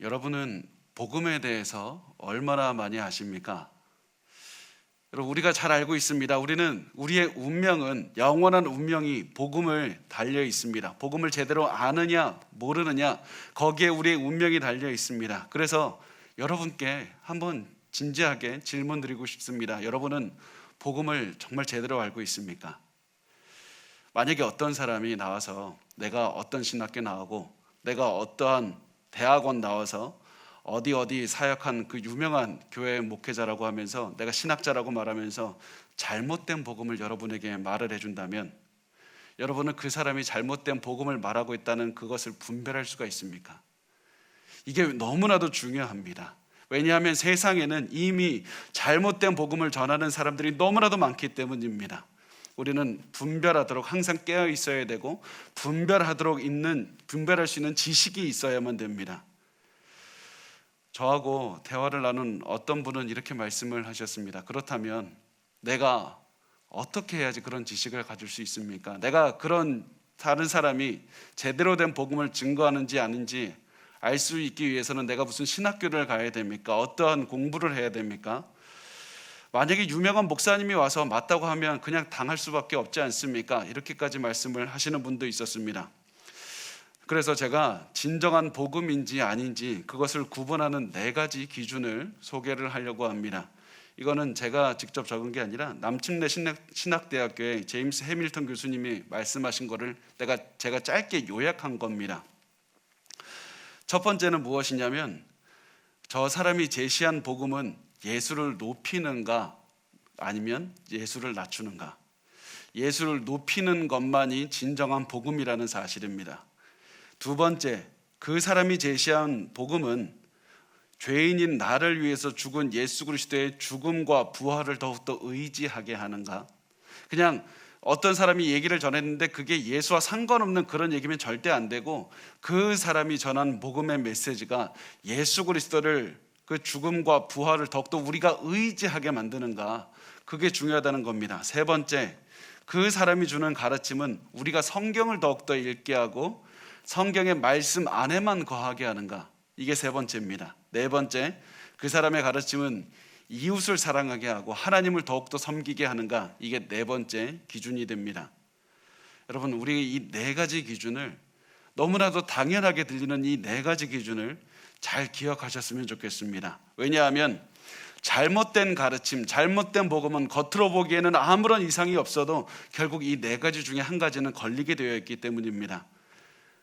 여러분은 복음에 대해서 얼마나 많이 아십니까? 여러분, 우리가 잘 알고 있습니다. 우리의 운명은, 영원한 운명이 복음을 달려 있습니다. 복음을 제대로 아느냐 모르느냐, 거기에 우리의 운명이 달려 있습니다. 그래서 여러분께 한번 진지하게 질문 드리고 싶습니다. 여러분은 복음을 정말 제대로 알고 있습니까? 만약에 어떤 사람이 나와서 내가 어떤 신학교 나오고 내가 어떠한 대학원 나와서 어디 사역한 그 유명한 교회 목회자라고 하면서 내가 신학자라고 말하면서 잘못된 복음을 여러분에게 말을 해준다면, 여러분은 그 사람이 잘못된 복음을 말하고 있다는 그것을 분별할 수가 있습니까? 이게 너무나도 중요합니다. 왜냐하면 세상에는 이미 잘못된 복음을 전하는 사람들이 너무나도 많기 때문입니다. 우리는 분별하도록 항상 깨어 있어야 되고, 분별할 수 있는 지식이 있어야만 됩니다. 저하고 대화를 나눈 어떤 분은 이렇게 말씀을 하셨습니다. 그렇다면 내가 어떻게 해야지 그런 지식을 가질 수 있습니까? 내가 그런 다른 사람이 제대로 된 복음을 증거하는지 아닌지 알 수 있기 위해서는 내가 무슨 신학교를 가야 됩니까? 어떠한 공부를 해야 됩니까? 만약에 유명한 목사님이 와서 맞다고 하면 그냥 당할 수밖에 없지 않습니까? 이렇게까지 말씀을 하시는 분도 있었습니다. 그래서 제가 진정한 복음인지 아닌지 그것을 구분하는 4가지 기준을 소개를 하려고 합니다. 이거는 제가 직접 적은 게 아니라 남침래 신학대학교의 제임스 해밀턴 교수님이 말씀하신 거를 제가 짧게 요약한 겁니다. 첫 번째는 무엇이냐면, 저 사람이 제시한 복음은 예수를 높이는가 아니면 예수를 낮추는가. 예수를 높이는 것만이 진정한 복음이라는 사실입니다. 두 번째, 그 사람이 제시한 복음은 죄인인 나를 위해서 죽은 예수 그리스도의 죽음과 부활을 더욱더 의지하게 하는가. 그냥 어떤 사람이 얘기를 전했는데 그게 예수와 상관없는 그런 얘기면 절대 안 되고, 그 사람이 전한 복음의 메시지가 예수 그리스도를, 그 죽음과 부활을 더욱더 우리가 의지하게 만드는가. 그게 중요하다는 겁니다. 세 번째, 그 사람이 주는 가르침은 우리가 성경을 더욱더 읽게 하고 성경의 말씀 안에만 거하게 하는가. 이게 세 번째입니다. 네 번째, 그 사람의 가르침은 이웃을 사랑하게 하고 하나님을 더욱더 섬기게 하는가. 이게 네 번째 기준이 됩니다. 여러분, 우리 이 4가지 기준을, 너무나도 당연하게 들리는 이 4가지 기준을 잘 기억하셨으면 좋겠습니다. 왜냐하면 잘못된 가르침, 잘못된 복음은 겉으로 보기에는 아무런 이상이 없어도 결국 이 4가지 중에 한 가지는 걸리게 되어 있기 때문입니다.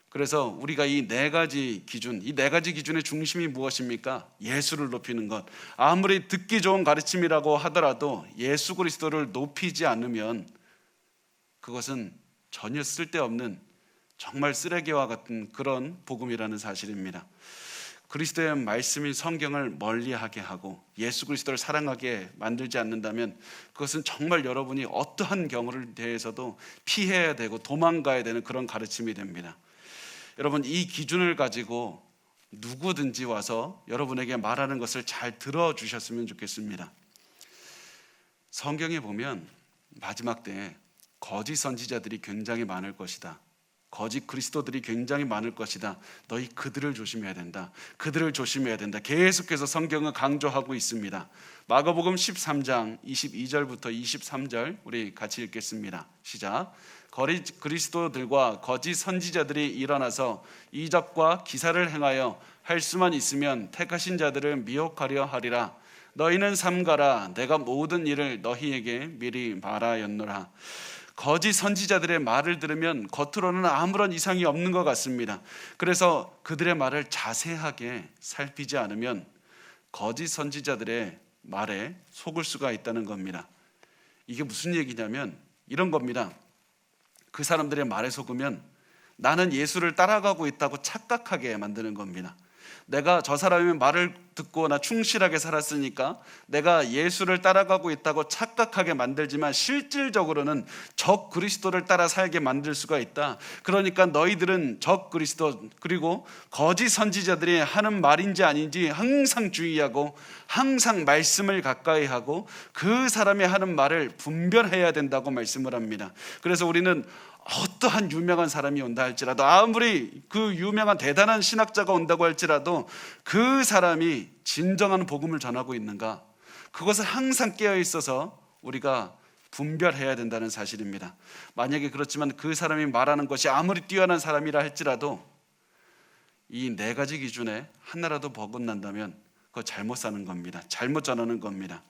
그래서 우리가 이 4가지 기준, 이 4가지 기준의 중심이 무엇입니까? 예수를 높이는 것. 아무리 듣기 좋은 가르침이라고 하더라도 예수 그리스도를 높이지 않으면 그것은 전혀 쓸데없는, 정말 쓰레기와 같은 그런 복음이라는 사실입니다. 그리스도의 말씀인 성경을 멀리하게 하고 예수 그리스도를 사랑하게 만들지 않는다면 그것은 정말 여러분이 어떠한 경우를 대해서도 피해야 되고 도망가야 되는 그런 가르침이 됩니다. 여러분, 이 기준을 가지고 누구든지 와서 여러분에게 말하는 것을 잘 들어주셨으면 좋겠습니다. 성경에 보면 마지막 때에 거짓 선지자들이 굉장히 많을 것이다. 거짓 그리스도들이 굉장히 많을 것이다. 너희 그들을 조심해야 된다. 그들을 조심해야 된다. 계속해서 성경은 강조하고 있습니다. 마가복음 13장 22절부터 23절 우리 같이 읽겠습니다. 시작. 거짓 그리스도들과 거짓 선지자들이 일어나서 이적과 기사를 행하여 할 수만 있으면 택하신 자들을 미혹하려 하리라. 너희는 삼가라. 내가 모든 일을 너희에게 미리 말하였노라. 거짓 선지자들의 말을 들으면 겉으로는 아무런 이상이 없는 것 같습니다. 그래서 그들의 말을 자세하게 살피지 않으면 거짓 선지자들의 말에 속을 수가 있다는 겁니다. 이게 무슨 얘기냐면 이런 겁니다. 그 사람들의 말에 속으면 나는 예수를 따라가고 있다고 착각하게 만드는 겁니다. 내가 저 사람의 말을 듣고 나 충실하게 살았으니까 내가 예수를 따라가고 있다고 착각하게 만들지만 실질적으로는 적 그리스도를 따라 살게 만들 수가 있다. 그러니까 너희들은 적 그리스도 그리고 거짓 선지자들이 하는 말인지 아닌지 항상 주의하고 항상 말씀을 가까이 하고 그 사람이 하는 말을 분별해야 된다고 말씀을 합니다. 그래서 우리는 어떠한 유명한 사람이 온다 할지라도, 아무리 그 유명한 대단한 신학자가 온다고 할지라도 그 사람이 진정한 복음을 전하고 있는가, 그것을 항상 깨어 있어서 우리가 분별해야 된다는 사실입니다. 만약에 그렇지만 그 사람이 말하는 것이 아무리 뛰어난 사람이라 할지라도 이 네 가지 기준에 하나라도 버긋난다면 그거 잘못 사는 겁니다. 잘못 전하는 겁니다.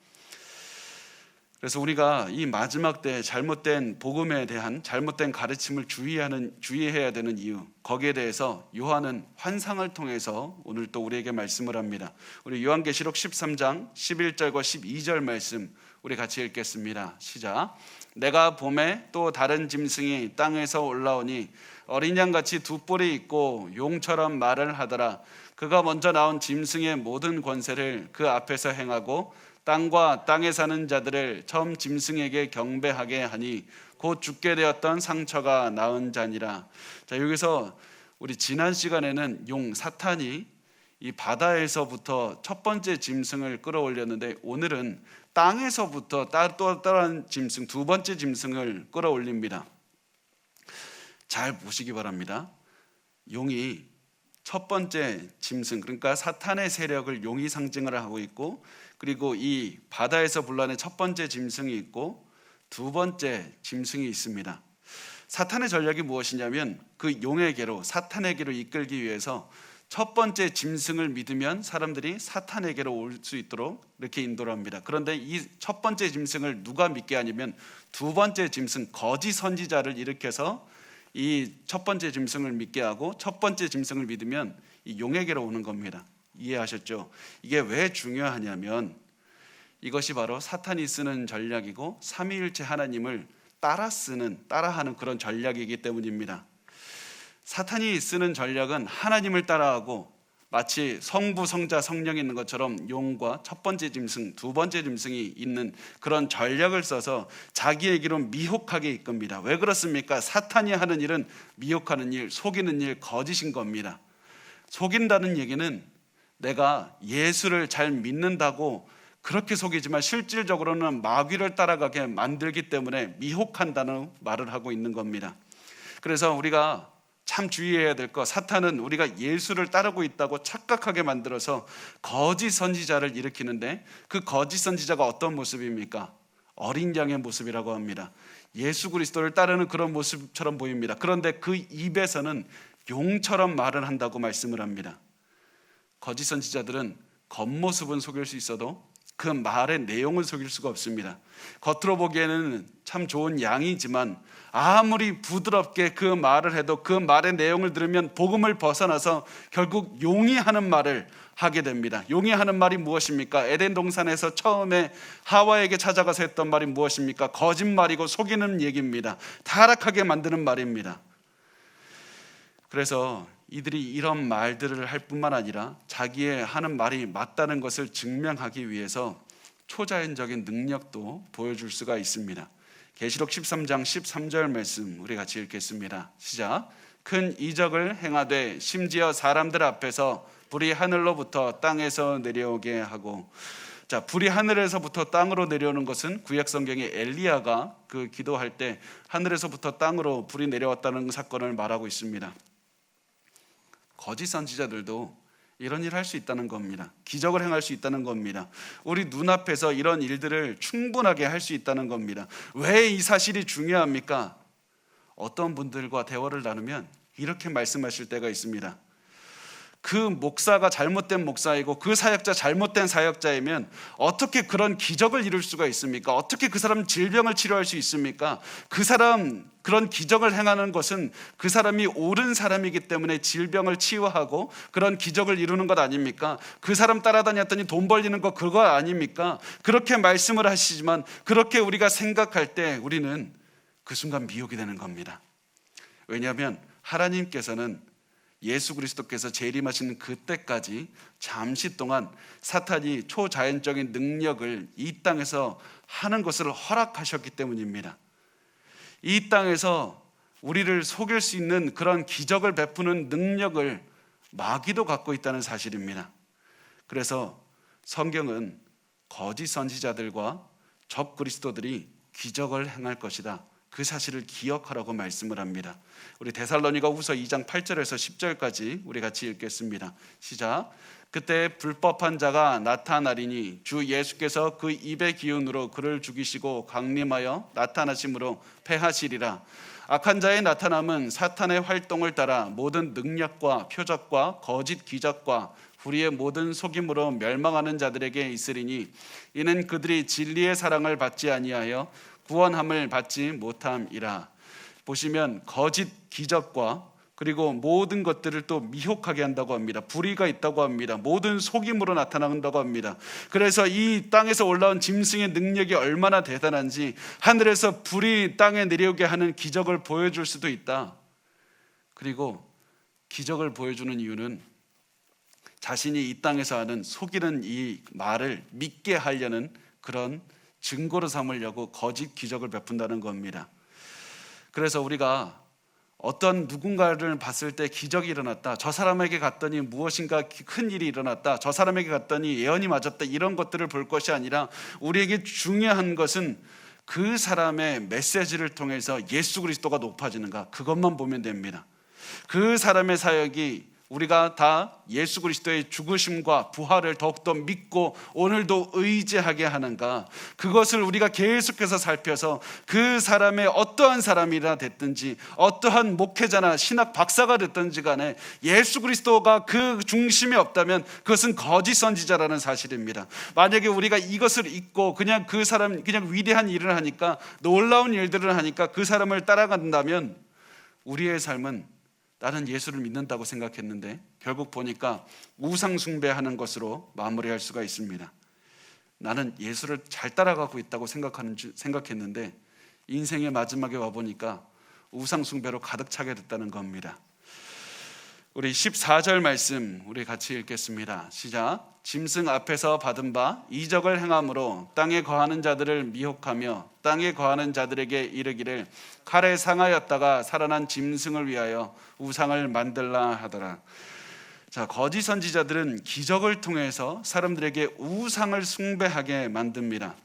그래서 우리가 이 마지막 때 잘못된 복음에 대한 잘못된 가르침을 주의해야 되는 이유, 거기에 대해서 요한은 환상을 통해서 오늘 또 우리에게 말씀을 합니다. 우리 요한계시록 13장 11절과 12절 말씀 우리 같이 읽겠습니다. 시작. 내가 봄에 또 다른 짐승이 땅에서 올라오니 어린 양같이 두 뿔이 있고 용처럼 말을 하더라. 그가 먼저 나온 짐승의 모든 권세를 그 앞에서 행하고 땅과 땅에 사는 자들을 처음 짐승에게 경배하게 하니 곧 죽게 되었던 상처가 나은 자니라. 자, 여기서 우리 지난 시간에는 용 사탄이 이 바다에서부터 첫 번째 짐승을 끌어올렸는데, 오늘은 땅에서부터 또 다른 짐승, 두 번째 짐승을 끌어올립니다. 잘 보시기 바랍니다. 용이 첫 번째 짐승, 그러니까 사탄의 세력을 용이 상징을 하고 있고, 그리고 이 바다에서 불러낸 첫 번째 짐승이 있고 두 번째 짐승이 있습니다. 사탄의 전략이 무엇이냐면 그 용에게로, 사탄에게로 이끌기 위해서 첫 번째 짐승을 믿으면 사람들이 사탄에게로 올 수 있도록 이렇게 인도를 합니다. 그런데 이 첫 번째 짐승을 누가 믿게 하냐면 두 번째 짐승, 거짓 선지자를 일으켜서 이 첫 번째 짐승을 믿게 하고, 첫 번째 짐승을 믿으면 이 용에게로 오는 겁니다. 이해하셨죠? 이게 왜 중요하냐면 이것이 바로 사탄이 쓰는 전략이고 삼위일체 하나님을 따라하는 그런 전략이기 때문입니다. 사탄이 쓰는 전략은 하나님을 따라하고 마치 성부, 성자, 성령이 있는 것처럼 용과 첫 번째 짐승, 두 번째 짐승이 있는 그런 전략을 써서 자기에게로 미혹하게 이끕니다. 왜 그렇습니까? 사탄이 하는 일은 미혹하는 일, 속이는 일, 거짓인 겁니다. 속인다는 얘기는 내가 예수를 잘 믿는다고 그렇게 속이지만 실질적으로는 마귀를 따라가게 만들기 때문에 미혹한다는 말을 하고 있는 겁니다. 그래서 우리가 참 주의해야 될 것, 사탄은 우리가 예수를 따르고 있다고 착각하게 만들어서 거짓 선지자를 일으키는데, 그 거짓 선지자가 어떤 모습입니까? 어린 양의 모습이라고 합니다. 예수 그리스도를 따르는 그런 모습처럼 보입니다. 그런데 그 입에서는 용처럼 말을 한다고 말씀을 합니다. 거짓 선지자들은 겉모습은 속일 수 있어도 그 말의 내용을 속일 수가 없습니다. 겉으로 보기에는 참 좋은 양이지만 아무리 부드럽게 그 말을 해도 그 말의 내용을 들으면 복음을 벗어나서 결국 용이 하는 말을 하게 됩니다. 용이 하는 말이 무엇입니까? 에덴 동산에서 처음에 하와에게 찾아가서 했던 말이 무엇입니까? 거짓말이고 속이는 얘기입니다. 타락하게 만드는 말입니다. 그래서 이들이 이런 말들을 할 뿐만 아니라 자기의 하는 말이 맞다는 것을 증명하기 위해서 초자연적인 능력도 보여줄 수가 있습니다. 계시록 13장 13절 말씀 우리 같이 읽겠습니다. 시작. 큰 이적을 행하되 심지어 사람들 앞에서 불이 하늘로부터 땅에서 내려오게 하고, 자, 불이 하늘에서부터 땅으로 내려오는 것은 구약 성경에 엘리야가 그 기도할 때 하늘에서부터 땅으로 불이 내려왔다는 사건을 말하고 있습니다. 거짓 선지자들도 이런 일을 할 수 있다는 겁니다. 기적을 행할 수 있다는 겁니다. 우리 눈앞에서 이런 일들을 충분하게 할 수 있다는 겁니다. 왜 이 사실이 중요합니까? 어떤 분들과 대화를 나누면 이렇게 말씀하실 때가 있습니다. 그 목사가 잘못된 목사이고 그 사역자 잘못된 사역자이면 어떻게 그런 기적을 이룰 수가 있습니까? 어떻게 그 사람 질병을 치료할 수 있습니까? 그 사람 그런 기적을 행하는 것은 그 사람이 옳은 사람이기 때문에 질병을 치유하고 그런 기적을 이루는 것 아닙니까? 그 사람 따라다녔더니 돈 벌리는 거 그거 아닙니까? 그렇게 말씀을 하시지만 그렇게 우리가 생각할 때 우리는 그 순간 미혹이 되는 겁니다. 왜냐하면 하나님께서는 예수 그리스도께서 재림하시는 그때까지 잠시 동안 사탄이 초자연적인 능력을 이 땅에서 하는 것을 허락하셨기 때문입니다. 이 땅에서 우리를 속일 수 있는 그런 기적을 베푸는 능력을 마귀도 갖고 있다는 사실입니다. 그래서 성경은 거짓 선지자들과 적 그리스도들이 기적을 행할 것이다, 그 사실을 기억하라고 말씀을 합니다. 우리 데살로니가후서 2장 8절에서 10절까지 우리 같이 읽겠습니다. 시작. 그때 불법한 자가 나타나리니 주 예수께서 그 입의 기운으로 그를 죽이시고 강림하여 나타나심으로 패하시리라. 악한 자의 나타남은 사탄의 활동을 따라 모든 능력과 표적과 거짓 기적과 불의의 모든 속임으로 멸망하는 자들에게 있으리니 이는 그들이 진리의 사랑을 받지 아니하여 구원함을 받지 못함이라. 보시면 거짓 기적과 그리고 모든 것들을 또 미혹하게 한다고 합니다. 불의가 있다고 합니다. 모든 속임으로 나타난다고 합니다. 그래서 이 땅에서 올라온 짐승의 능력이 얼마나 대단한지 하늘에서 불이 땅에 내려오게 하는 기적을 보여줄 수도 있다. 그리고 기적을 보여주는 이유는 자신이 이 땅에서 하는 속이는 이 말을 믿게 하려는 그런 증거로 삼으려고 거짓 기적을 베푼다는 겁니다. 그래서 우리가 어떤 누군가를 봤을 때 기적이 일어났다, 저 사람에게 갔더니 무엇인가 큰 일이 일어났다, 저 사람에게 갔더니 예언이 맞았다, 이런 것들을 볼 것이 아니라 우리에게 중요한 것은 그 사람의 메시지를 통해서 예수 그리스도가 높아지는가, 그것만 보면 됩니다. 그 사람의 사역이 우리가 다 예수 그리스도의 죽으심과 부활을 더욱더 믿고 오늘도 의지하게 하는가, 그것을 우리가 계속해서 살펴서 그 사람의 어떠한 사람이라 됐든지 어떠한 목회자나 신학 박사가 됐든지 간에 예수 그리스도가 그 중심에 없다면 그것은 거짓 선지자라는 사실입니다. 만약에 우리가 이것을 잊고 그냥 그 사람 그냥 위대한 일을 하니까, 놀라운 일들을 하니까 그 사람을 따라간다면 우리의 삶은 나는 예수를 믿는다고 생각했는데 결국 보니까 우상 숭배하는 것으로 마무리할 수가 있습니다. 나는 예수를 잘 따라가고 있다고 생각했는데 인생의 마지막에 와보니까 우상 숭배로 가득 차게 됐다는 겁니다. 우리 14절 말씀 우리 같이 읽겠습니다. 시작. 짐승 앞에서 받은 바 이적을 행함으로 땅에 거하는 자들을 미혹하며 땅에 거하는 자들에게 이르기를 칼에 상하였다가 살아난 짐승을 위하여 우상을 만들라 하더라. 자, 거짓 선지자들은 기적을 통해서 사람들에게 우상을 숭배하게 만듭니다.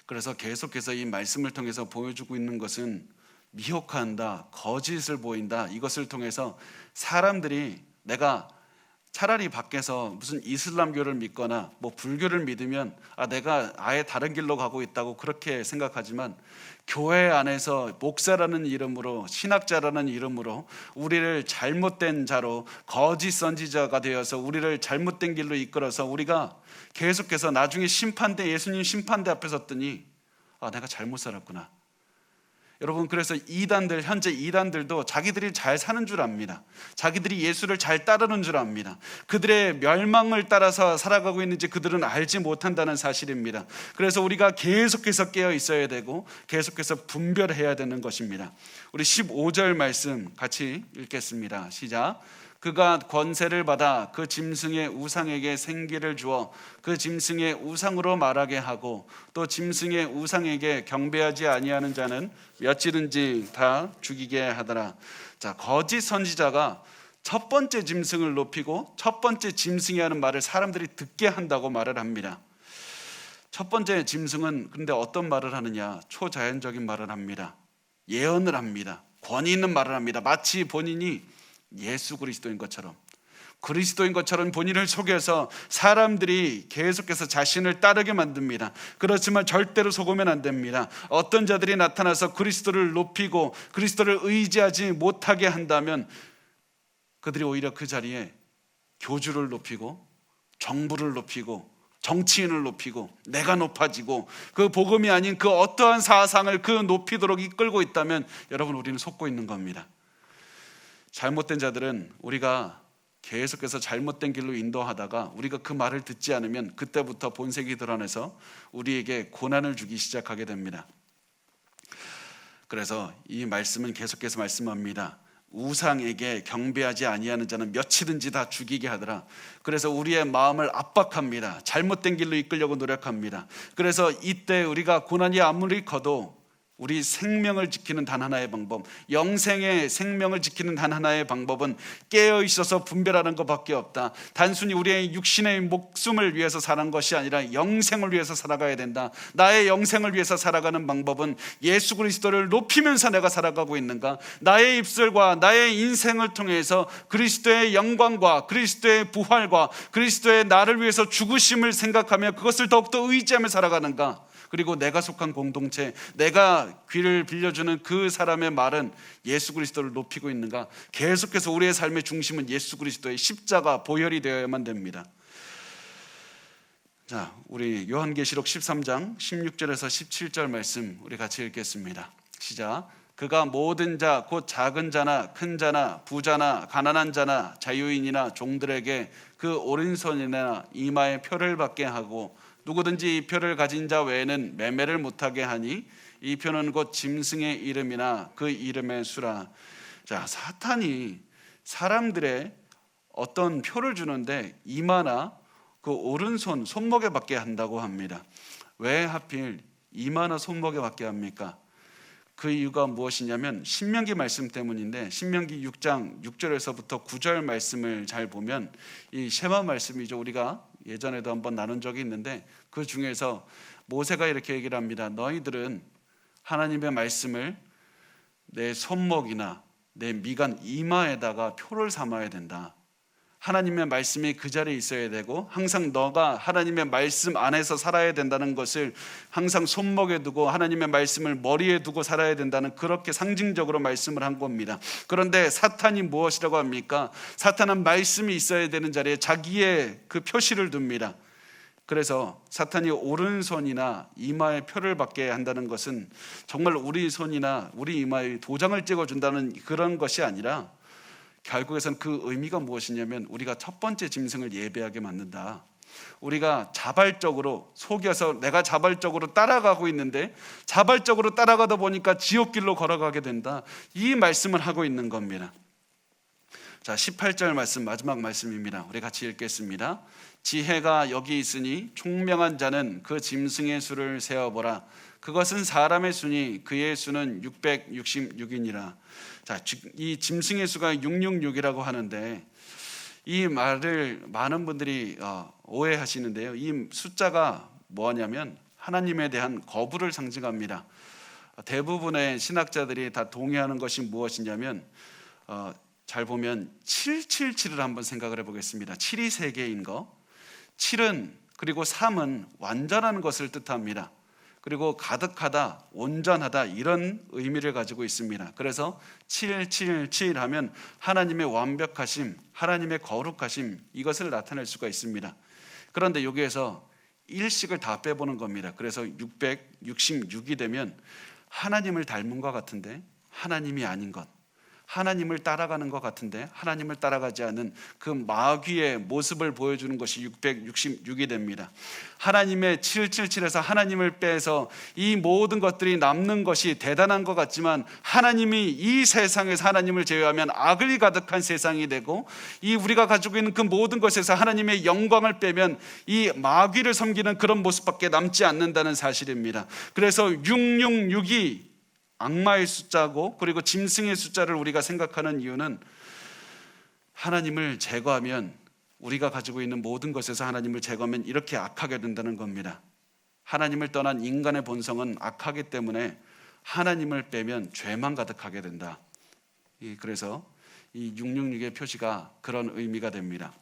그래서 계속해서 이 말씀을 통해서 보여주고 있는 것은 미혹한다, 거짓을 보인다, 이것을 통해서 사람들이 내가 차라리 밖에서 무슨 이슬람교를 믿거나 뭐 불교를 믿으면 내가 아예 다른 길로 가고 있다고 그렇게 생각하지만, 교회 안에서 목사라는 이름으로, 신학자라는 이름으로 우리를 잘못된 자로, 거짓 선지자가 되어서 우리를 잘못된 길로 이끌어서 우리가 계속해서 나중에 심판대, 예수님 심판대 앞에 섰더니 내가 잘못 살았구나. 여러분, 그래서 현재 이단들도 자기들이 잘 사는 줄 압니다. 자기들이 예수를 잘 따르는 줄 압니다. 그들의 멸망을 따라서 살아가고 있는지 그들은 알지 못한다는 사실입니다. 그래서 우리가 계속해서 깨어 있어야 되고 계속해서 분별해야 되는 것입니다. 우리 15절 말씀 같이 읽겠습니다. 시작. 그가 권세를 받아 그 짐승의 우상에게 생기를 주어 그 짐승의 우상으로 말하게 하고 또 짐승의 우상에게 경배하지 아니하는 자는 며칠은지 다 죽이게 하더라. 자, 거짓 선지자가 첫 번째 짐승을 높이고 첫 번째 짐승이 하는 말을 사람들이 듣게 한다고 말을 합니다. 첫 번째 짐승은 그런데 어떤 말을 하느냐? 초자연적인 말을 합니다. 예언을 합니다. 권위 있는 말을 합니다. 마치 본인이 예수 그리스도인 것처럼, 그리스도인 것처럼 본인을 속여서 사람들이 계속해서 자신을 따르게 만듭니다. 그렇지만 절대로 속으면 안 됩니다. 어떤 자들이 나타나서 그리스도를 높이고 그리스도를 의지하지 못하게 한다면 그들이 오히려 그 자리에 교주를 높이고 정부를 높이고 정치인을 높이고 내가 높아지고 그 복음이 아닌 그 어떠한 사상을 그 높이도록 이끌고 있다면 여러분, 우리는 속고 있는 겁니다. 잘못된 자들은 우리가 계속해서 잘못된 길로 인도하다가 우리가 그 말을 듣지 않으면 그때부터 본색이 드러나서 우리에게 고난을 주기 시작하게 됩니다. 그래서 이 말씀은 계속해서 말씀합니다. 우상에게 경배하지 아니하는 자는 며칠든지 다 죽이게 하더라. 그래서 우리의 마음을 압박합니다. 잘못된 길로 이끌려고 노력합니다. 그래서 이때 우리가 고난이 아무리 커도 우리 생명을 지키는 단 하나의 방법, 영생의 생명을 지키는 단 하나의 방법은 깨어 있어서 분별하는 것밖에 없다. 단순히 우리의 육신의 목숨을 위해서 사는 것이 아니라 영생을 위해서 살아가야 된다. 나의 영생을 위해서 살아가는 방법은 예수 그리스도를 높이면서 내가 살아가고 있는가, 나의 입술과 나의 인생을 통해서 그리스도의 영광과 그리스도의 부활과 그리스도의 나를 위해서 죽으심을 생각하며 그것을 더욱더 의지하며 살아가는가, 그리고 내가 속한 공동체, 내가 귀를 빌려주는 그 사람의 말은 예수 그리스도를 높이고 있는가. 계속해서 우리의 삶의 중심은 예수 그리스도의 십자가 보혈이 되어야만 됩니다. 자, 우리 요한계시록 13장 16절에서 17절 말씀 우리 같이 읽겠습니다. 시작. 그가 모든 자 곧 작은 자나 큰 자나 부자나 가난한 자나 자유인이나 종들에게 그 오른손이나 이마에 표를 받게 하고 누구든지 이 표를 가진 자 외에는 매매를 못하게 하니 이 표는 곧 짐승의 이름이나 그 이름의 수라. 자, 사탄이 사람들의 어떤 표를 주는데 이마나 그 오른손 손목에 받게 한다고 합니다. 왜 하필 이마나 손목에 받게 합니까? 그 이유가 무엇이냐면 신명기 말씀 때문인데, 신명기 6장 6절에서부터 9절 말씀을 잘 보면 이 쉐마 말씀이죠. 우리가 예전에도 한번 나눈 적이 있는데 그 중에서 모세가 이렇게 얘기를 합니다. 너희들은 하나님의 말씀을 내 손목이나 내 미간 이마에다가 표를 삼아야 된다. 하나님의 말씀이 그 자리에 있어야 되고 항상 너가 하나님의 말씀 안에서 살아야 된다는 것을 항상 손목에 두고 하나님의 말씀을 머리에 두고 살아야 된다는, 그렇게 상징적으로 말씀을 한 겁니다. 그런데 사탄이 무엇이라고 합니까? 사탄은 말씀이 있어야 되는 자리에 자기의 그 표시를 둡니다. 그래서 사탄이 오른손이나 이마에 표를 받게 한다는 것은 정말 우리 손이나 우리 이마에 도장을 찍어준다는 그런 것이 아니라 결국에선 그 의미가 무엇이냐면 우리가 첫 번째 짐승을 예배하게 만든다. 우리가 자발적으로 속여서 내가 자발적으로 따라가고 있는데 자발적으로 따라가다 보니까 지옥길로 걸어가게 된다. 이 말씀을 하고 있는 겁니다. 자, 18절 말씀, 마지막 말씀입니다. 우리 같이 읽겠습니다. 지혜가 여기 있으니 총명한 자는 그 짐승의 수를 세어보라. 그것은 사람의 수니 그의 수는 666이니라. 자, 이 짐승의 수가 666이라고 하는데 이 말을 많은 분들이 오해하시는데요. 이 숫자가 뭐냐면 하나님에 대한 거부를 상징합니다. 대부분의 신학자들이 다 동의하는 것이 무엇이냐면 잘 보면 777을 한번 생각을 해보겠습니다. 7이 3개인 거, 7은 그리고 3은 완전한 것을 뜻합니다. 그리고 가득하다, 온전하다 이런 의미를 가지고 있습니다. 그래서 777 하면 하나님의 완벽하심, 하나님의 거룩하심, 이것을 나타낼 수가 있습니다. 그런데 여기에서 일식을 다 빼보는 겁니다. 그래서 666이 되면 하나님을 닮은 것 같은데 하나님이 아닌 것, 하나님을 따라가는 것 같은데 하나님을 따라가지 않은 그 마귀의 모습을 보여주는 것이 666이 됩니다. 하나님의 777에서 하나님을 빼서 이 모든 것들이 남는 것이 대단한 것 같지만 하나님이 이 세상에서 하나님을 제외하면 악을 가득한 세상이 되고, 이 우리가 가지고 있는 그 모든 것에서 하나님의 영광을 빼면 이 마귀를 섬기는 그런 모습밖에 남지 않는다는 사실입니다. 그래서 666이 악마의 숫자고 그리고 짐승의 숫자를 우리가 생각하는 이유는 하나님을 제거하면, 우리가 가지고 있는 모든 것에서 하나님을 제거하면 이렇게 악하게 된다는 겁니다. 하나님을 떠난 인간의 본성은 악하기 때문에 하나님을 빼면 죄만 가득하게 된다. 그래서 이 666의 표시가 그런 의미가 됩니다.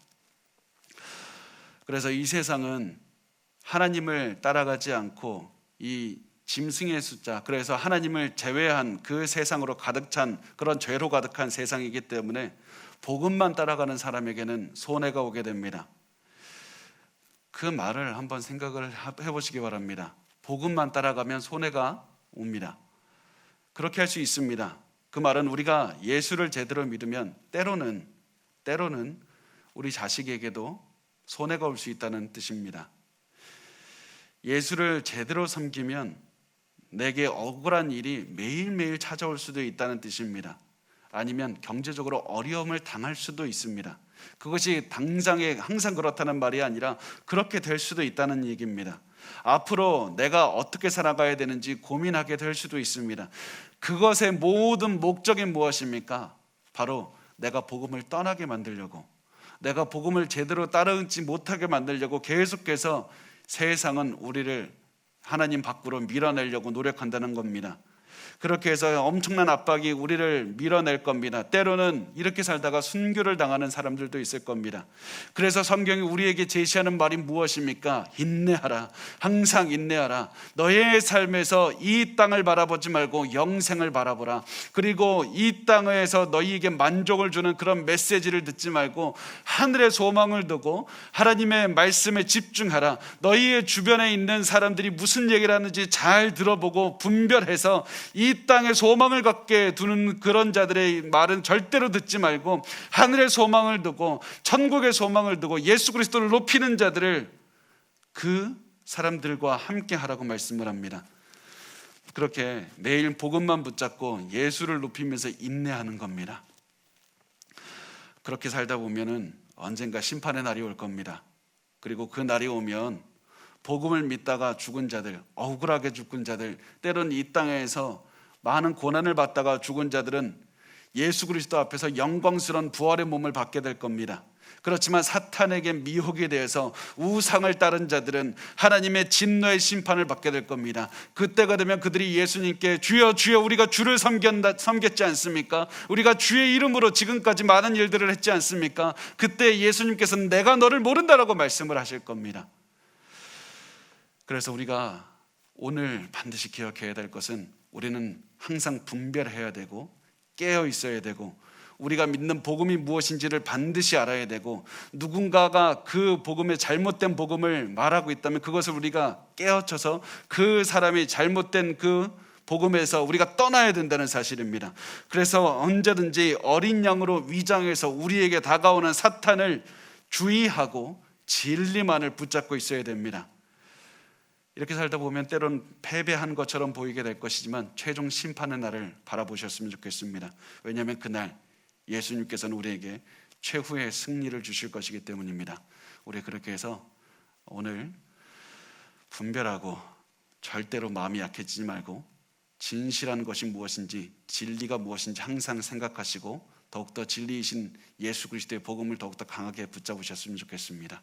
그래서 이 세상은 하나님을 따라가지 않고 이 짐승의 숫자, 그래서 하나님을 제외한 그 세상으로 가득 찬 그런 죄로 가득한 세상이기 때문에 복음만 따라가는 사람에게는 손해가 오게 됩니다. 그 말을 한번 생각을 해보시기 바랍니다. 복음만 따라가면 손해가 옵니다. 그렇게 할 수 있습니다. 그 말은 우리가 예수를 제대로 믿으면 때로는 우리 자식에게도 손해가 올 수 있다는 뜻입니다. 예수를 제대로 섬기면 내게 억울한 일이 매일매일 찾아올 수도 있다는 뜻입니다. 아니면 경제적으로 어려움을 당할 수도 있습니다. 그것이 당장에 항상 그렇다는 말이 아니라 그렇게 될 수도 있다는 얘기입니다. 앞으로 내가 어떻게 살아가야 되는지 고민하게 될 수도 있습니다. 그것의 모든 목적이 무엇입니까? 바로 내가 복음을 떠나게 만들려고, 내가 복음을 제대로 따르지 못하게 만들려고 계속해서 세상은 우리를 하나님 밖으로 밀어내려고 노력한다는 겁니다. 그렇게 해서 엄청난 압박이 우리를 밀어낼 겁니다. 때로는 이렇게 살다가 순교를 당하는 사람들도 있을 겁니다. 그래서 성경이 우리에게 제시하는 말이 무엇입니까? 인내하라. 항상 인내하라. 너의 삶에서 이 땅을 바라보지 말고 영생을 바라보라. 그리고 이 땅에서 너희에게 만족을 주는 그런 메시지를 듣지 말고 하늘의 소망을 두고 하나님의 말씀에 집중하라. 너희의 주변에 있는 사람들이 무슨 얘기를 하는지 잘 들어보고 분별해서 이 땅에 소망을 갖게 두는 그런 자들의 말은 절대로 듣지 말고 하늘의 소망을 두고 천국의 소망을 두고 예수 그리스도를 높이는 자들을 그 사람들과 함께 하라고 말씀을 합니다. 그렇게 매일 복음만 붙잡고 예수를 높이면서 인내하는 겁니다. 그렇게 살다 보면은 언젠가 심판의 날이 올 겁니다. 그리고 그 날이 오면 복음을 믿다가 죽은 자들, 억울하게 죽은 자들, 때론 이 땅에서 많은 고난을 받다가 죽은 자들은 예수 그리스도 앞에서 영광스러운 부활의 몸을 받게 될 겁니다. 그렇지만 사탄에게 미혹이 되어서 우상을 따른 자들은 하나님의 진노의 심판을 받게 될 겁니다. 그때가 되면 그들이 예수님께 주여 주여 우리가 주를 섬겼지 않습니까? 우리가 주의 이름으로 지금까지 많은 일들을 했지 않습니까? 그때 예수님께서는 내가 너를 모른다라고 말씀을 하실 겁니다. 그래서 우리가 오늘 반드시 기억해야 될 것은 우리는 항상 분별해야 되고 깨어 있어야 되고 우리가 믿는 복음이 무엇인지를 반드시 알아야 되고 누군가가 그 복음의 잘못된 복음을 말하고 있다면 그것을 우리가 깨우쳐서 그 사람이 잘못된 그 복음에서 우리가 떠나야 된다는 사실입니다. 그래서 언제든지 어린 양으로 위장해서 우리에게 다가오는 사탄을 주의하고 진리만을 붙잡고 있어야 됩니다. 이렇게 살다 보면 때론 패배한 것처럼 보이게 될 것이지만 최종 심판의 날을 바라보셨으면 좋겠습니다. 왜냐하면 그날 예수님께서는 우리에게 최후의 승리를 주실 것이기 때문입니다. 우리 그렇게 해서 오늘 분별하고 절대로 마음이 약해지지 말고 진실한 것이 무엇인지 진리가 무엇인지 항상 생각하시고 더욱더 진리이신 예수 그리스도의 복음을 더욱더 강하게 붙잡으셨으면 좋겠습니다.